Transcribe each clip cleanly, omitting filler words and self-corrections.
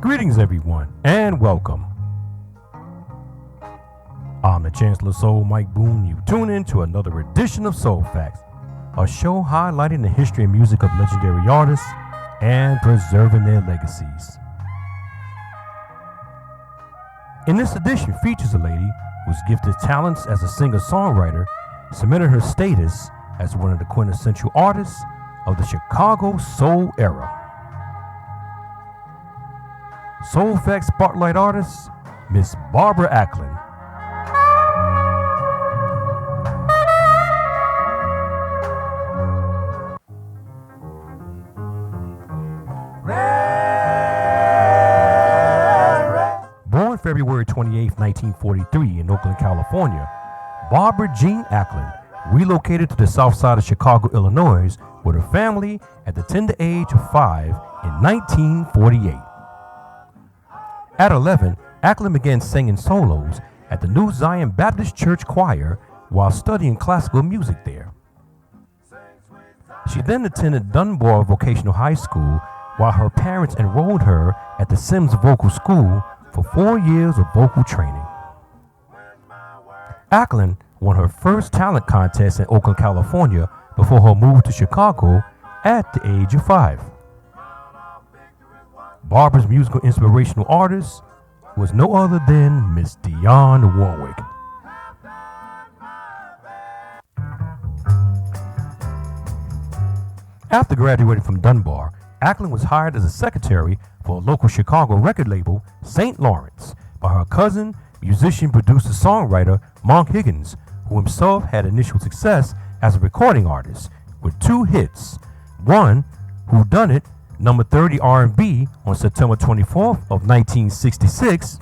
Greetings, everyone, and welcome. I'm the Chancellor Soul, Mike Boone. You tune in to another edition of Soul Facts, a show highlighting the history and music of legendary artists and preserving their legacies. In this edition features a lady whose gifted talents as a singer-songwriter cemented her status as one of the quintessential artists of the Chicago soul era. Soul Facts Spotlight artist, Miss Barbara Acklin. Born February 28, 1943 in Oakland, California, Barbara Jean Acklin relocated to the south side of Chicago, Illinois with her family at the tender age of 5 in 1948. At 11, Acklin began singing solos at the New Zion Baptist Church Choir while studying classical music there. She then attended Dunbar Vocational High School while her parents enrolled her at the Sims Vocal School for 4 years of vocal training. Acklin won her first talent contest in Oakland, California before her move to Chicago at the age of 5. Barbara's musical inspirational artist was no other than Miss Dionne Warwick. After graduating from Dunbar, Acklin was hired as a secretary for a local Chicago record label, St. Lawrence, by her cousin, musician, producer, songwriter Monk Higgins, who himself had initial success as a recording artist with 2 hits. One, Who Done It, number 30 R&B on September 24th of 1966,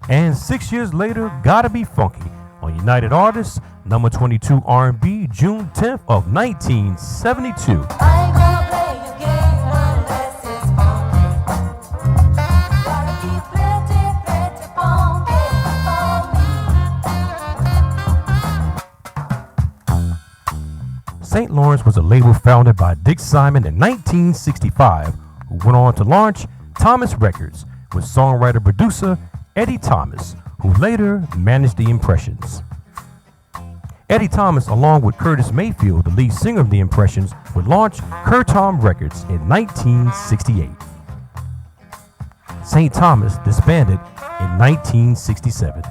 and 6 years later, Gotta Be Funky on United Artists, number 22 R&B, June 10th of 1972. St. Lawrence was a label founded by Dick Simon in 1965, who went on to launch Thomas Records with songwriter-producer Eddie Thomas, who later managed the Impressions. Eddie Thomas, along with Curtis Mayfield, the lead singer of the Impressions, would launch Curtom Records in 1968. St. Thomas disbanded in 1967.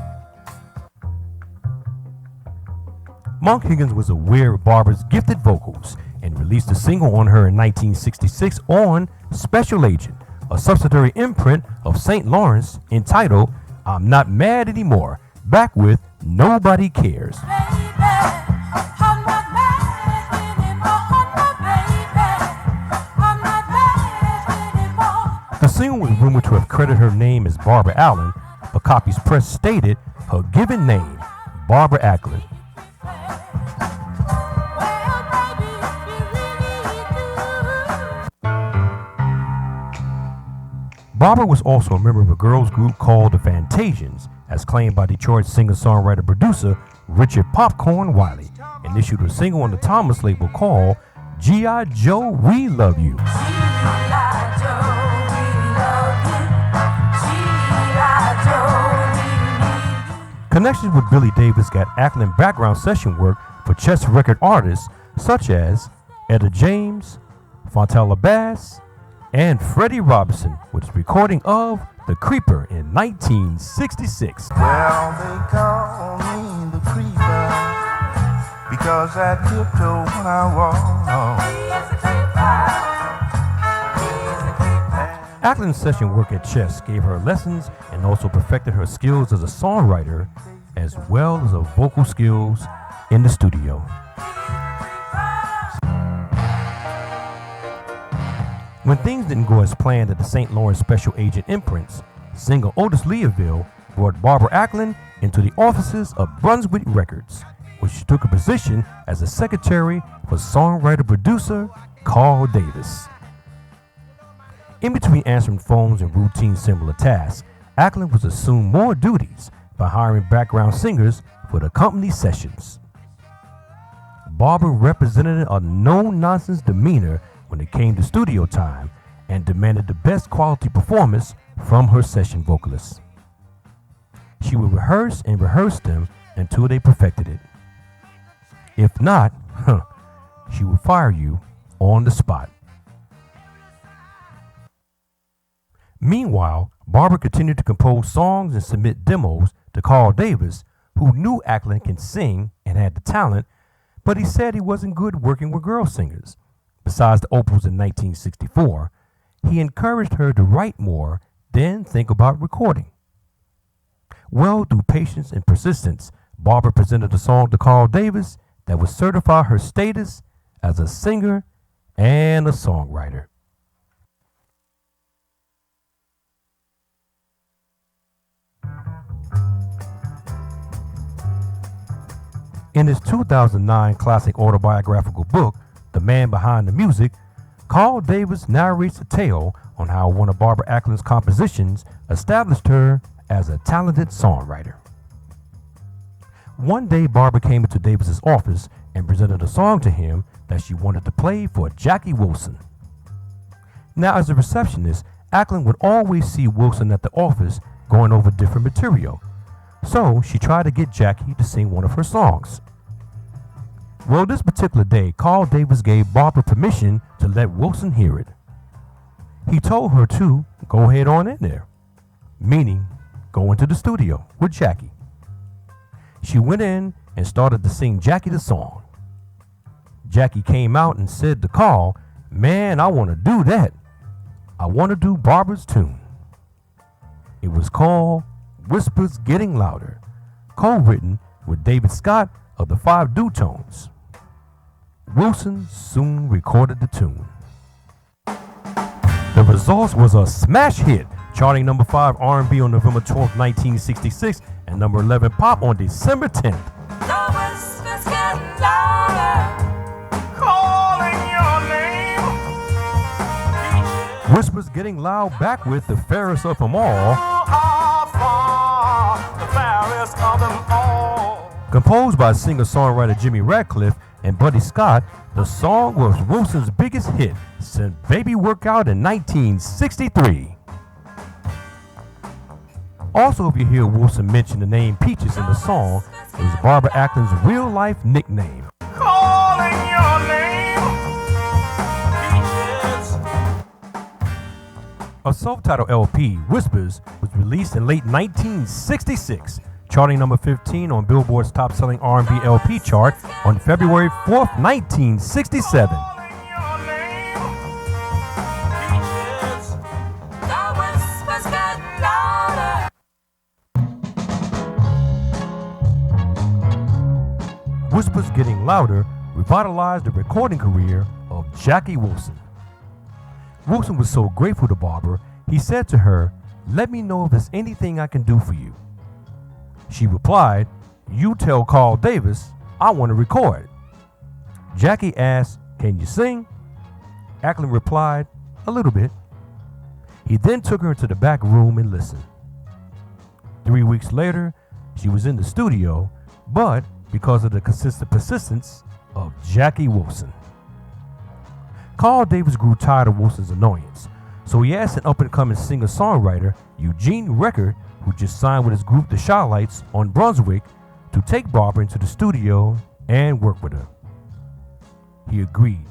Monk Higgins was aware of Barbara's gifted vocals and released a single on her in 1966 on Special Agent, a subsidiary imprint of St. Lawrence, entitled I'm Not Mad Anymore, back with Nobody Cares. The single was rumored to have credited her name as Barbara Allen, but copies press stated her given name, Barbara Acklin. Barbara was also a member of a girls group called the Fantasians, as claimed by Detroit singer-songwriter-producer Richard Popcorn Wiley, and issued a single on the Thomas label called G.I. Joe, We Love You. Connections with Billy Davis got Acklin background session work for chess record artists such as Etta James, Fontella Bass, and Freddie Robinson, with his recording of The Creeper in 1966. Well, they call me the Creeper because I tiptoe when I walk. Acklin's session work at chess gave her lessons and also perfected her skills as a songwriter as well as her vocal skills in the studio. When things didn't go as planned at the St. Lawrence Special Agent imprints, singer Otis Leaville brought Barbara Acklin into the offices of Brunswick Records, where she took a position as a secretary for songwriter-producer Carl Davis. In between answering phones and routine similar tasks, Acklin was assumed more duties by hiring background singers for the company sessions. Barbara represented a no-nonsense demeanor when it came to studio time and demanded the best quality performance from her session vocalists. She would rehearse and rehearse them until they perfected it. If not, she would fire you on the spot. Meanwhile, Barbara continued to compose songs and submit demos to Carl Davis, who knew Acklin can sing and had the talent, but he said he wasn't good working with girl singers. Besides the opals in 1964, he encouraged her to write more, then think about recording. Well, through patience and persistence, Barbara presented a song to Carl Davis that would certify her status as a singer and a songwriter. In his 2009 classic autobiographical book, The Man Behind the Music, Carl Davis narrates a tale on how one of Barbara Acklin's compositions established her as a talented songwriter. One day, Barbara came into Davis's office and presented a song to him that she wanted to play for Jackie Wilson. Now, as a receptionist, Acklin would always see Wilson at the office going over different material, so she tried to get Jackie to sing one of her songs. Well, this particular day, Carl Davis gave Barbara permission to let Wilson hear it. He told her to go ahead on in there, meaning go into the studio with Jackie. She went in and started to sing Jackie the song. Jackie came out and said to Carl, "Man, I want to do that. I want to do Barbara's tune." It was called Whispers Getting Louder, co-written with David Scott of the Five Dutones. Wilson soon recorded the tune. The result was a smash hit, charting number 5 R&B on November 12, 1966, and number 11 pop on December 10th. The whispers getting louder, calling your name. Whispers Getting Loud back with the fairest of them all. The fairest of them all. Composed by singer-songwriter Jimmy Radcliffe and Buddy Scott, the song was Wilson's biggest hit since Baby Workout in 1963. Also, if you hear Wilson mention the name Peaches in the song, it was Barbara Acklin's real-life nickname. Calling your name. Peaches. A self-titled LP, Whispers, was released in late 1966, charting number 15 on Billboard's top-selling R&B LP chart on February 4th, 1967. Whispers Getting Louder revitalized the recording career of Jackie Wilson. Wilson was so grateful to Barbara, he said to her, "Let me know if there's anything I can do for you." She replied, "You tell Carl Davis I want to record." Jackie asked, "Can you sing?" Acklin replied, "A little bit." He then took her into the back room and listened. 3 weeks later, she was in the studio, but because of the consistent persistence of Jackie Wilson. Carl Davis grew tired of Wilson's annoyance, so he asked an up-and-coming singer-songwriter, Eugene Record, who just signed with his group The Shy-Lights on Brunswick, to take Barbara into the studio and work with her. He agreed.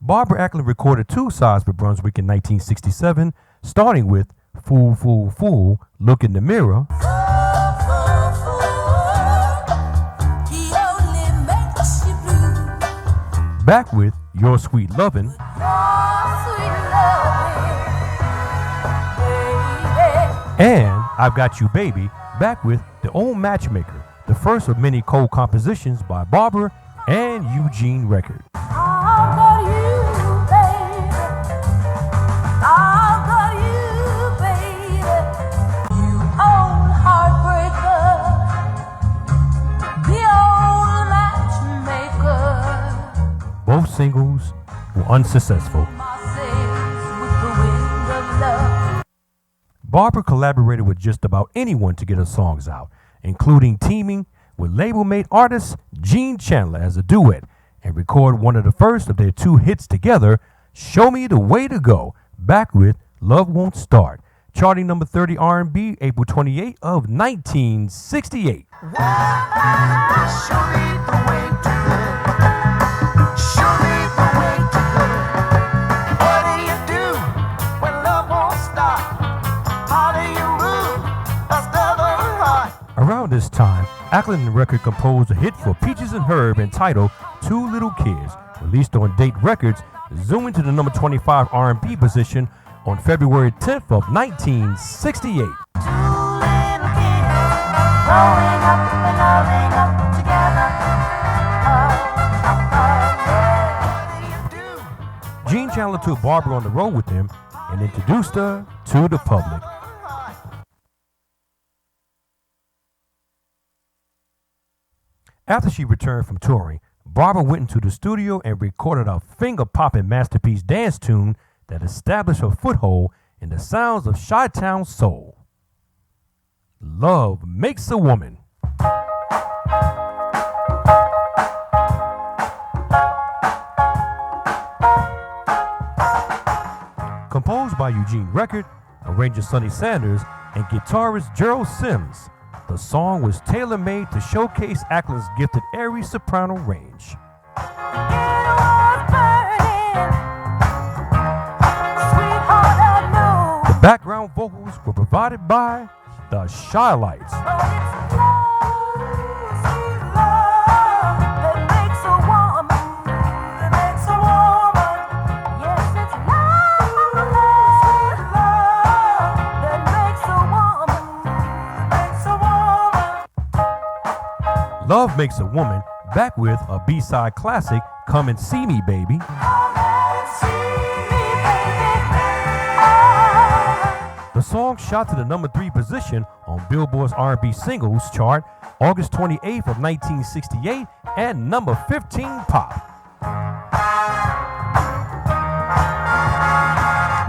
Barbara Acklin recorded 2 sides with Brunswick in 1967, starting with Fool, Fool, Fool, Look in the Mirror, back with Your Sweet Lovin', and I've Got You Baby, back with The Old Matchmaker, the first of many co-compositions by Barbara and Eugene Record. Both singles were unsuccessful. Barbara collaborated with just about anyone to get her songs out, including teaming with label-mate artist Gene Chandler as a duet and record one of the first of their two hits together, Show Me the Way to Go, back with Love Won't Start, charting number 30 R&B, April 28 of 1968. Show me the way to go. Show me the way to go. What do you do when love won't stop? How do you move a stubborn heart? Around this time, Acklin Record composed a hit for Peaches and Herb entitled Two Little Kids, released on Date Records, zooming to the number 25 R&B position on February 10th of 1968. Two little kids growing up and loving up together. What do you do? Gene Chandler took Barbara on the road with him and introduced her to the public. After she returned from touring, Barbara went into the studio and recorded a finger-popping masterpiece dance tune that established her foothold in the sounds of Chi-Town soul. Love Makes a Woman. Composed by Eugene Record, arranger Sonny Sanders, and guitarist Gerald Sims, the song was tailor-made to showcase Acklin's gifted airy soprano range. The background vocals were provided by the Shy-Lights. Love Makes a Woman, back with a B-side classic, Come and See Me, Baby. The song shot to the number 3 position on Billboard's R&B singles chart August 28th of 1968 and number 15 pop.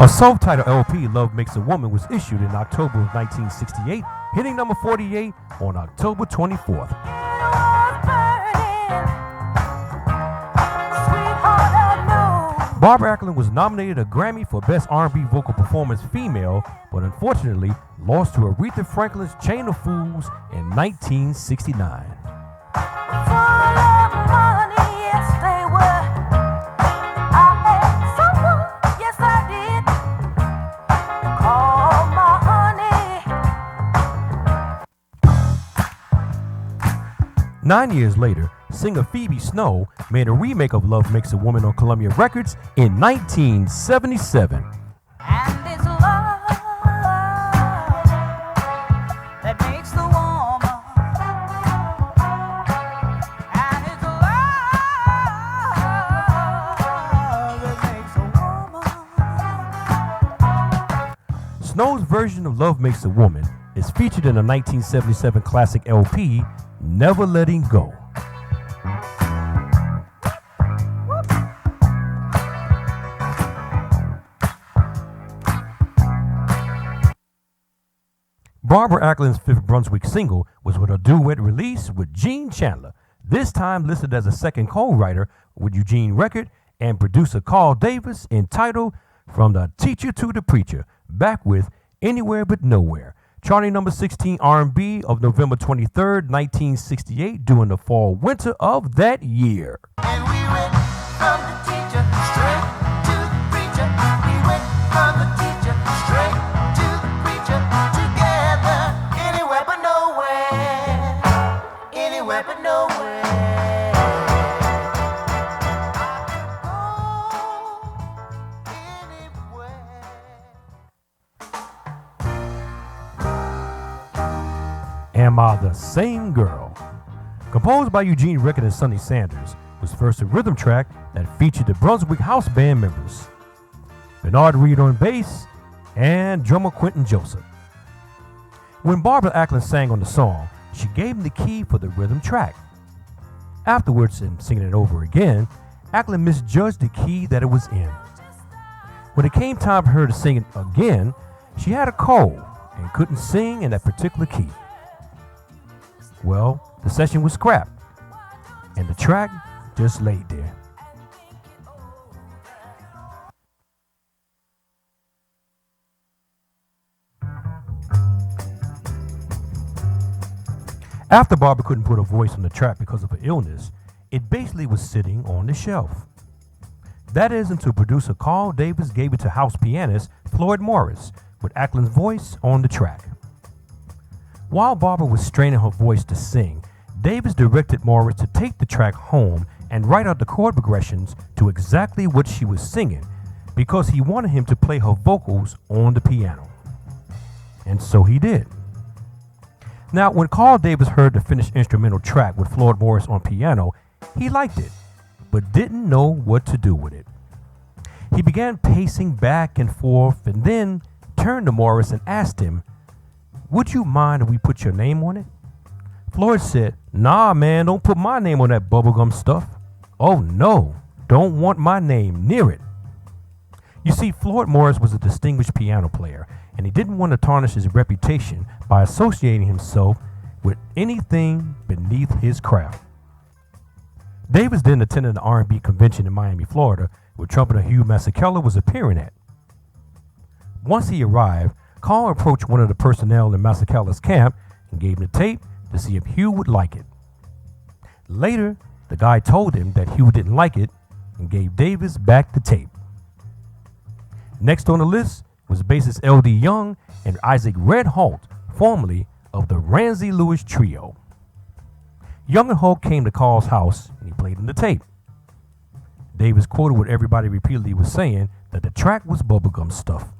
A self-titled LP, Love Makes a Woman, was issued in October of 1968, hitting number 48 on October 24th. Barbara Acklin was nominated a Grammy for Best R&B Vocal Performance Female, but unfortunately lost to Aretha Franklin's Chain of Fools in 1969. Nine years later, singer Phoebe Snow made a remake of Love Makes a Woman on Columbia Records in 1977. And it's love that makes the woman. And it's love that makes a woman. Snow's version of Love Makes a Woman is featured in a 1977 classic LP, Never Letting Go. Barbara Acklin's fifth Brunswick single was with a duet release with Gene Chandler, this time listed as a second co-writer with Eugene Record and producer Carl Davis, entitled From the Teacher to the Preacher, back with Anywhere But Nowhere, charting number 16 R&B of November 23rd, 1968 during the fall-winter of that year. And we went from the teacher straight to the preacher. We went from the teacher straight to the preacher. Together, anywhere but nowhere. Anywhere but nowhere. Am I the Same Girl? Composed by Eugene Record and Sonny Sanders, was first a rhythm track that featured the Brunswick House Band members, Bernard Reed on bass, and drummer Quentin Joseph. When Barbara Acklin sang on the song, she gave him the key for the rhythm track. Afterwards, in singing it over again, Acklin misjudged the key that it was in. When it came time for her to sing it again, she had a cold and couldn't sing in that particular key. Well, the session was scrapped, and the track just laid there. After Barbara couldn't put her voice on the track because of her illness, it basically was sitting on the shelf. That is until producer Carl Davis gave it to house pianist Floyd Morris with Acklin's voice on the track. While Barbara was straining her voice to sing, Davis directed Morris to take the track home and write out the chord progressions to exactly what she was singing because he wanted him to play her vocals on the piano. And so he did. Now, when Carl Davis heard the finished instrumental track with Floyd Morris on piano, he liked it, but didn't know what to do with it. He began pacing back and forth and then turned to Morris and asked him, "Would you mind if we put your name on it?" Floyd said, "Nah, man, don't put my name on that bubblegum stuff." "Oh, no, don't want my name near it." You see, Floyd Morris was a distinguished piano player, and he didn't want to tarnish his reputation by associating himself with anything beneath his craft. Davis then attended an R&B convention in Miami, Florida, where trumpeter Hugh Masekela was appearing at. Once he arrived, Carl approached one of the personnel in Masekela's camp and gave him the tape to see if Hugh would like it. Later, the guy told him that Hugh didn't like it and gave Davis back the tape. Next on the list was bassist L.D. Young and Isaac Red Holt, formerly of the Ramsey Lewis Trio. Young and Holt came to Carl's house and he played him the tape. Davis quoted what everybody repeatedly was saying, that the track was bubblegum stuff.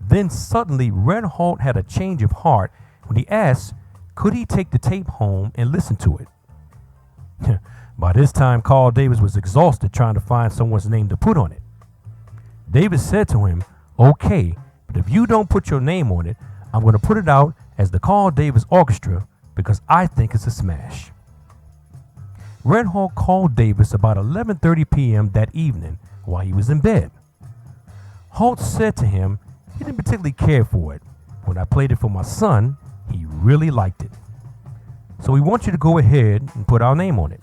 Then suddenly Red Holt had a change of heart when he asked, could he take the tape home and listen to it? By this time, Carl Davis was exhausted trying to find someone's name to put on it. Davis said to him, "Okay, but if you don't put your name on it, I'm going to put it out as the Carl Davis Orchestra because I think it's a smash." Red Holt called Davis about 11:30 p.m. that evening while he was in bed. Holt said to him he didn't particularly care for it. "When I played it for my son, he really liked it. So we want you to go ahead and put our name on it."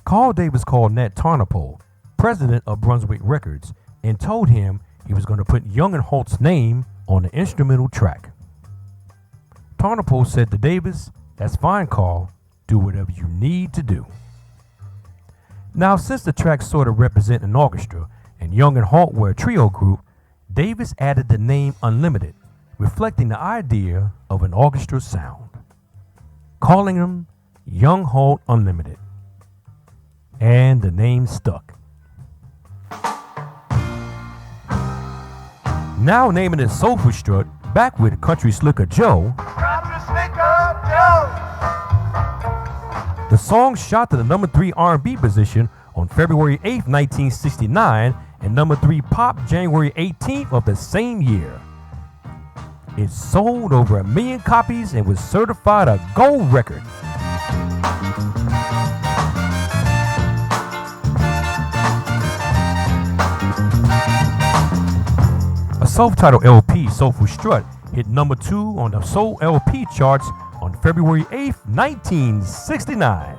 Carl Davis called Nat Tarnopol, president of Brunswick Records, and told him he was going to put Young and Holt's name on the instrumental track. Tarnopol said to Davis, "That's fine, Carl. Do whatever you need to do." Now, since the track sort of represent an orchestra and Young and Holt were a trio group, Davis added the name Unlimited, reflecting the idea of an orchestra sound, calling them Young Holt Unlimited. And the name stuck. Now naming it Soulful Strut, back with Country Slicker Joe, the song shot to the number 3 R&B position on February 8, 1969, and number 3 pop January 18th of the same year. It sold over 1 million copies and was certified a gold record. A self-titled LP, Soulful Strut, hit number 2 on the Soul LP charts on February 8, 1969.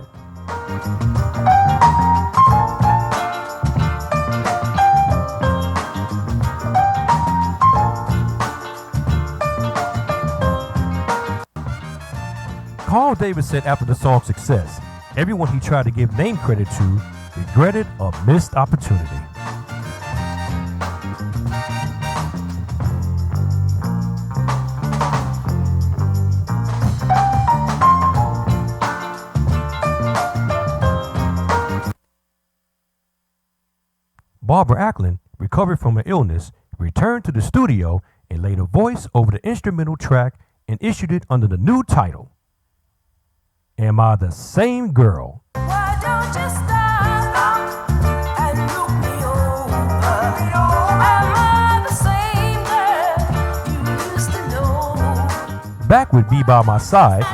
Carl Davis said after the song's success, everyone he tried to give name credit to regretted a missed opportunity. Barbara Acklin, recovered from her illness, returned to the studio and laid a voice over the instrumental track and issued it under the new title, Am I the Same Girl? Why don't you stop and look me over? Am I the same girl you used to know? Back with Be By My Side,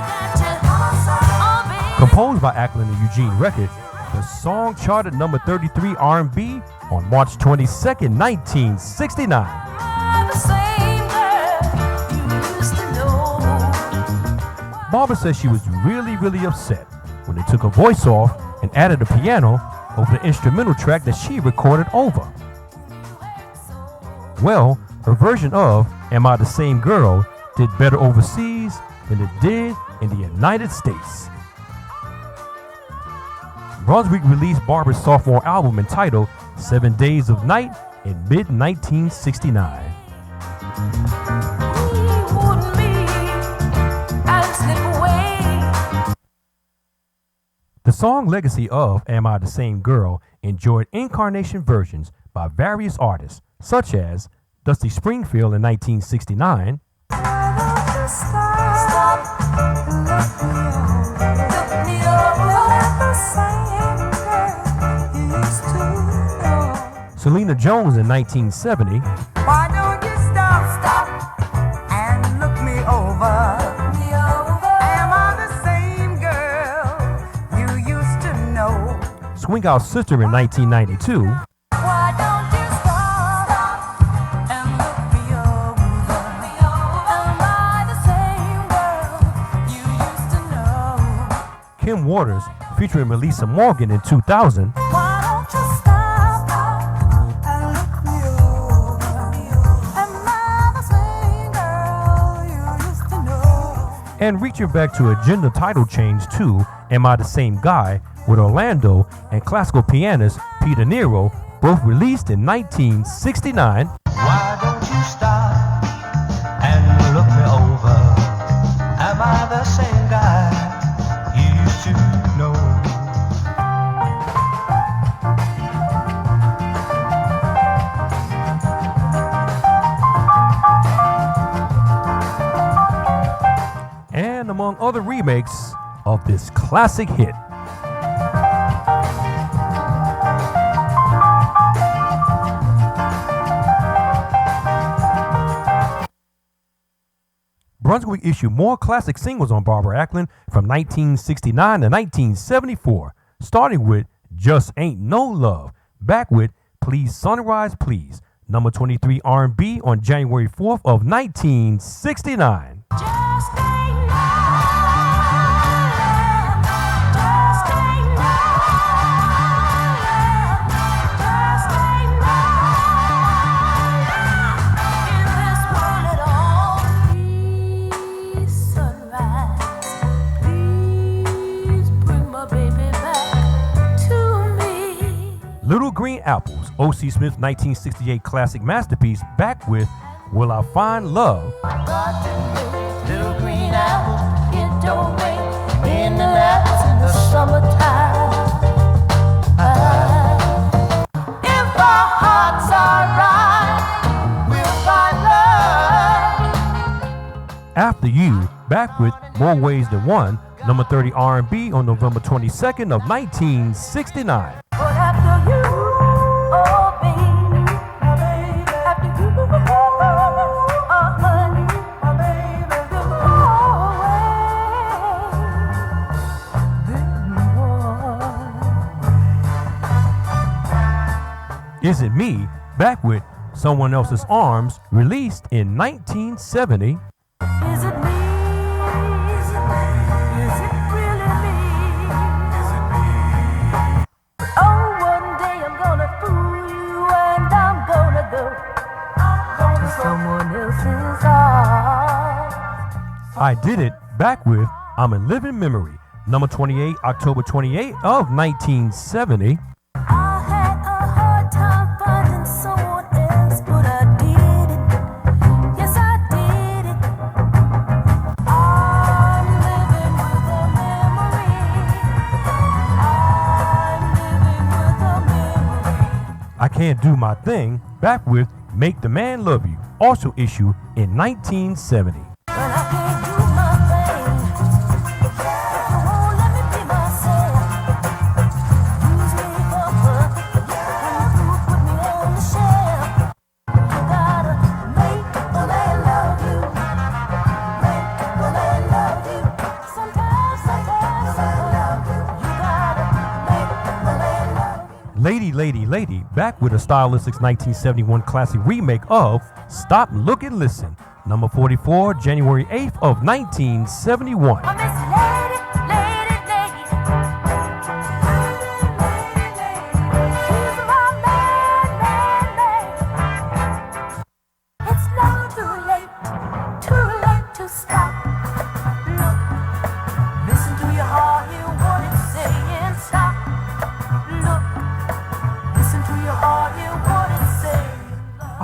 composed by Acklin and Eugene Record, the song charted number 33 R&B on March 22nd, 1969. Barbara says she was really upset when they took her voice off and added a piano over the instrumental track that she recorded over. Well, her version of Am I the Same Girl did better overseas than it did in the United States. Brunswick released Barbara's sophomore album entitled 7 Days of Night in mid-1969. The song legacy of Am I the Same Girl enjoyed incarnation versions by various artists, such as Dusty Springfield in 1969, Selena Jones in 1970, Why don't you stop and look me over? Am I the same girl you used to know? Swing Out Sister in 1992, Why don't you stop and look me over? Am I the same girl you used to know? Kim Waters featuring Melissa Morgan in 2000, Why don't you stop and look me over? Am I the same girl you used to know? and reaching back to a gender title change to Am I the Same Guy with Orlando and classical pianist Peter Nero, both released in 1969. Why don't you stop and look me over? Am I the same guy you used to know? And among other remakes of this classic hit. Brunswick issued more classic singles on Barbara Acklin from 1969 to 1974, starting with Just Ain't No Love, back with Please Sunrise Please, number 23 R&B on January 4th of 1969. Just ain't love, just ain't love, just ain't love in this world at all. Please, sunrise, please bring my baby back to me. Little Green Apples, O.C. Smith's 1968 classic masterpiece, back with Will I Find Love, Little green apples, it don't rain in the nights in the summertime. If our hearts are right, we'll find love. After You, back with More Ways Than One, number 30 R&B on November 22nd of 1969. But after you, oh baby, my baby, after you, oh honey, my baby, you'll always be the one. Is It Me, back with Someone Else's Arms, released in 1970. Is it me? Is it me? Is it really me? Is it me? Oh, one day I'm gonna fool you and I'm gonna go to someone else's arms. I Did It, back with I'm a Living Memory, number 28, October 28 of 1970. I had a hard time finding someone else, but I did it. Yes, I did it. I'm living with a memory. I'm living with a memory. I Can't Do My Thing, back with Make the Man Love You, also issued in 1970. But I can't do my thing. If you won't let me be myself, use me for perfect, and you put me on the shelf. You gotta make the man love you. Make the man love you. Sometimes I love you. You gotta make the man love you. Lady, back with a stylistic 1971 classic remake of Stop, Look and Listen, number 44, January 8th of 1971. I miss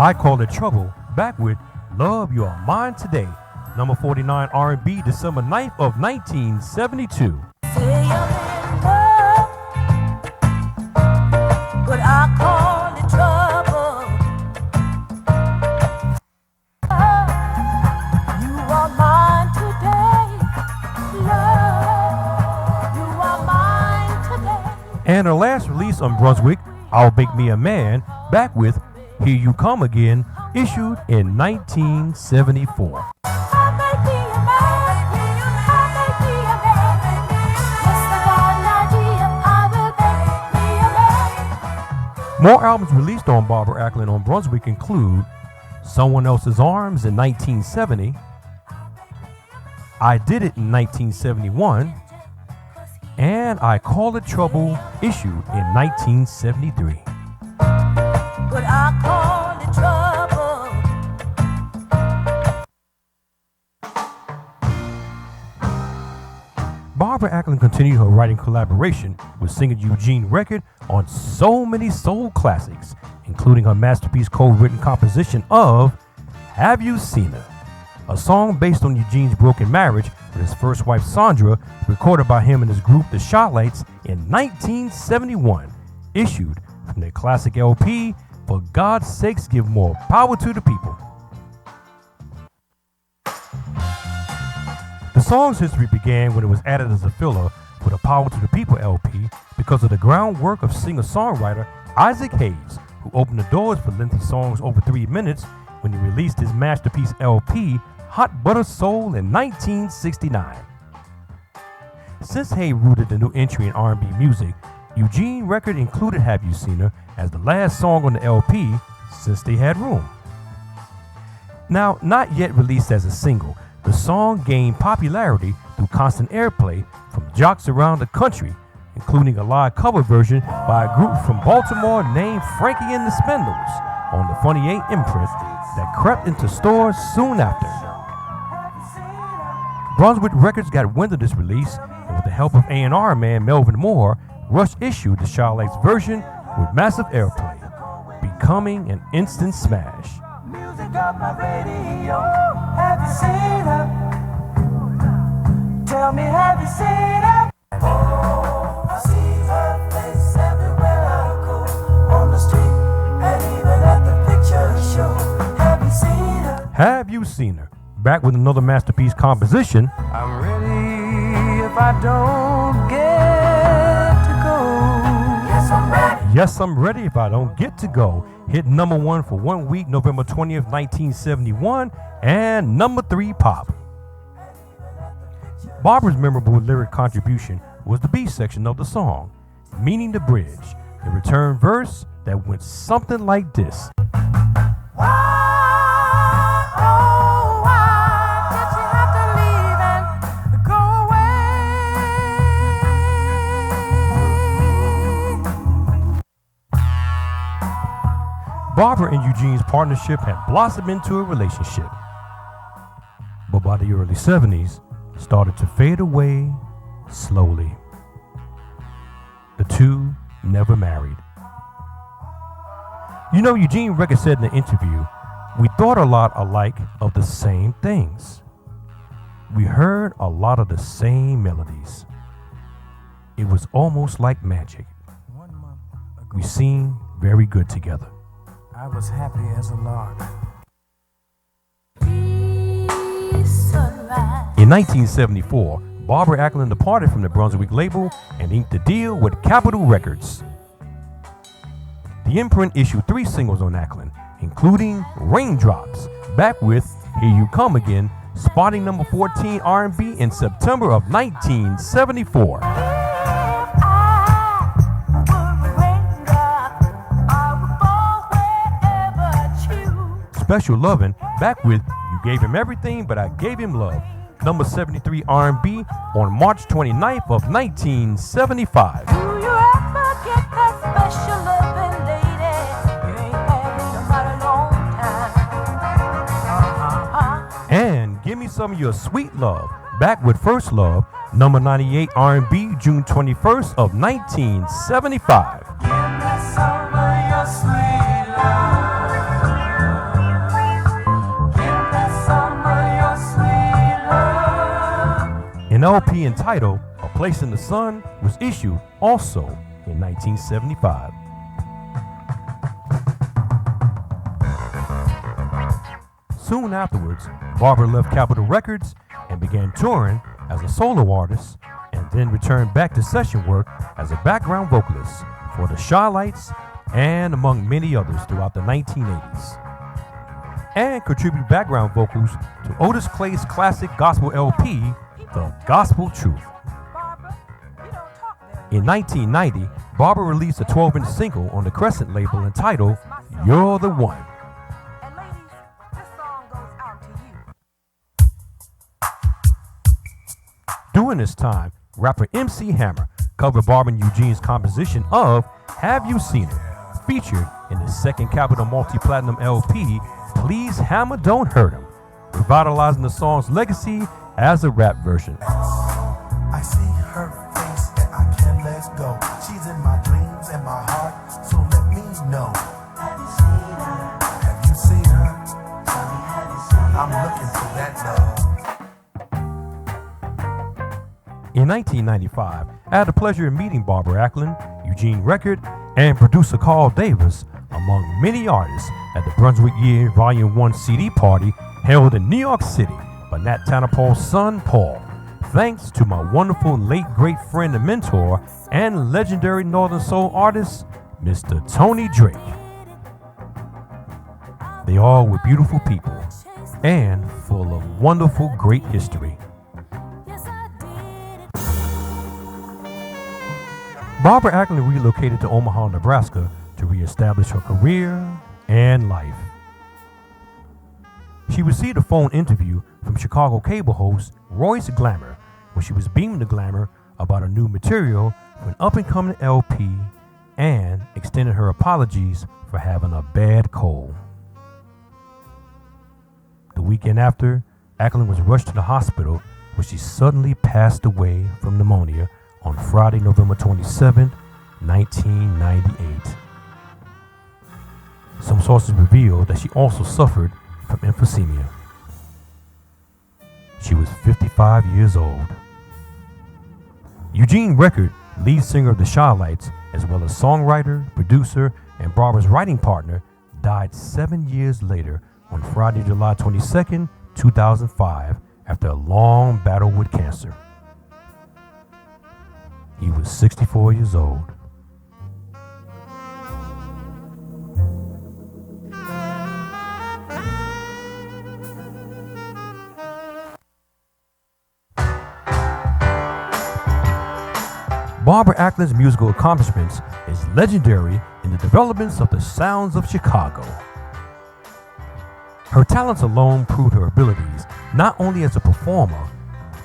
I Call It Trouble, back with Love You Are Mine Today, number 49 R&B, December 9th of 1972. Say you're in love, but I call it trouble. You are mine today, love. You are mine today. And her last release on Brunswick, I'll Make Me a Man, back with Here You Come Again, issued in 1974. More albums released on Barbara Acklin on Brunswick include Someone Else's Arms in 1970, I Did It in 1971, and I Call It Trouble, issued in 1973. But I call it trouble. Barbara Acklin continued her writing collaboration with singer Eugene Record on so many soul classics, including her masterpiece co-written composition of Have You Seen Her, a song based on Eugene's broken marriage with his first wife Sandra, recorded by him and his group The Shotlights in 1971, issued from their classic LP, For God's Sakes Give More Power to the People. The song's history began when it was added as a filler for the Power to the People LP because of the groundwork of singer-songwriter Isaac Hayes, who opened the doors for lengthy songs over 3 minutes when he released his masterpiece LP, Hot Butter Soul, in 1969. Since Hayes rooted the new entry in R&B music, Eugene Record included Have You Seen Her as the last song on the LP since they had room. Now, not yet released as a single, the song gained popularity through constant airplay from jocks around the country, including a live cover version by a group from Baltimore named Frankie and the Spindles on the Funny 8 imprint that crept into stores soon after. Brunswick Records got wind of this release, and with the help of A&R man Melvin Moore, Rush issued the Charlotte's version with massive airplay, becoming an instant smash. Music on my radio, have you seen her? Tell me, have you seen her? Oh, I see her face everywhere I go, on the street and even at the picture show. Have you seen her? Have You Seen Her? Back with another masterpiece composition. I'm ready if I don't get to go. Yes, I'm ready. Yes, I'm Ready If I Don't Get to Go. Hit number 1 for 1 week, November 20th, 1971, and number 3 pop. Barbara's memorable lyric contribution was the B section of the song, meaning the bridge, the return verse that went something like this. Barbara and Eugene's partnership had blossomed into a relationship, but by the early 70s, started to fade away slowly. The two never married. You know, Eugene Record said in an interview, "We thought a lot alike of the same things. We heard a lot of the same melodies. It was almost like magic. 1 month ago, We seemed very good together." I was happy as a lark. In 1974, Barbara Acklin departed from the Brunswick label and inked a deal with Capitol Records. The imprint issued 3 singles on Acklin, including Raindrops, back with Here You Come Again, spotting number 14 R&B in September of 1974. Special Lovin', back with You Gave Him Everything But I Gave Him Love, number 73 R&B on March 29th of 1975. Do you ever get that special loving, lady? You ain't had it in about a long time. And Give Me Some of Your Sweet Love, back with First Love, number 98 R&B, June 21st of 1975. Give me some of your sweet love. An LP entitled A Place in the Sun was issued also in 1975. Soon afterwards, Barbara left Capitol Records and began touring as a solo artist, and then returned back to session work as a background vocalist for the Shy-Lights and among many others throughout the 1980s. And contributed background vocals to Otis Clay's classic gospel LP, The Gospel Truth. In 1990, Barbara released a 12-inch single on the Crescent label entitled You're the One. And ladies, this song goes out to you. During this time, rapper MC Hammer covered Barbara and Eugene's composition of Have You Seen It, featured in the second Capitol multi-platinum LP, Please Hammer Don't Hurt Him, revitalizing the song's legacy as a rap version. I see her face and I can't let go. She's in my dreams and my heart, so let me know. Have you seen her? Have you seen her? Tell me, have you seen her? I'm looking for that love. In 1995, I had the pleasure of meeting Barbara Acklin, Eugene Record, and producer Carl Davis, among many artists, at the Brunswick Year Volume 1 CD party held in New York City by Nat Tanapol's son, Paul. Thanks to my wonderful late great friend and mentor and legendary Northern Soul artist, Mr. Tony Drake. They all were beautiful people and full of wonderful great history. Barbara Acklin relocated to Omaha, Nebraska to reestablish her career and life. She received a phone interview from Chicago cable host Royce Glamour when she was beaming to Glamour about her new material for an up-and-coming LP and extended her apologies for having a bad cold. The weekend after, Acklin was rushed to the hospital where she suddenly passed away from pneumonia on Friday, November 27, 1998. Some sources revealed that she also suffered from emphysema. She was 55 years old. Eugene Record, lead singer of the Shy-Lights, as well as songwriter, producer, and Barbara's writing partner, died 7 years later on Friday, July 22, 2005, after a long battle with cancer. He was 64 years old. Barbara Acklin's musical accomplishments is legendary in the developments of the sounds of Chicago. Her talents alone proved her abilities not only as a performer,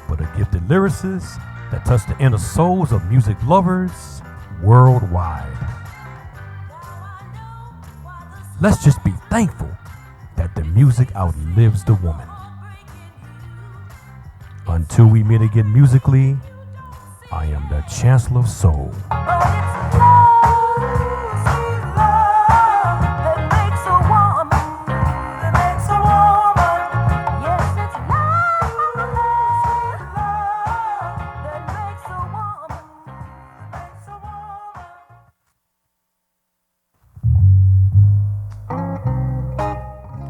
but a gifted lyricist that touched the inner souls of music lovers worldwide. Let's just be thankful that the music outlives the woman. Until we meet again musically, I am the Chancellor of Soul.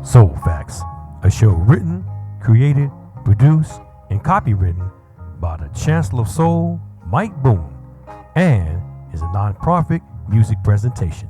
Soul Facts, a show written, created, produced, and copywritten by the Chancellor of Soul, Mike Boone, and is a non-profit music presentation.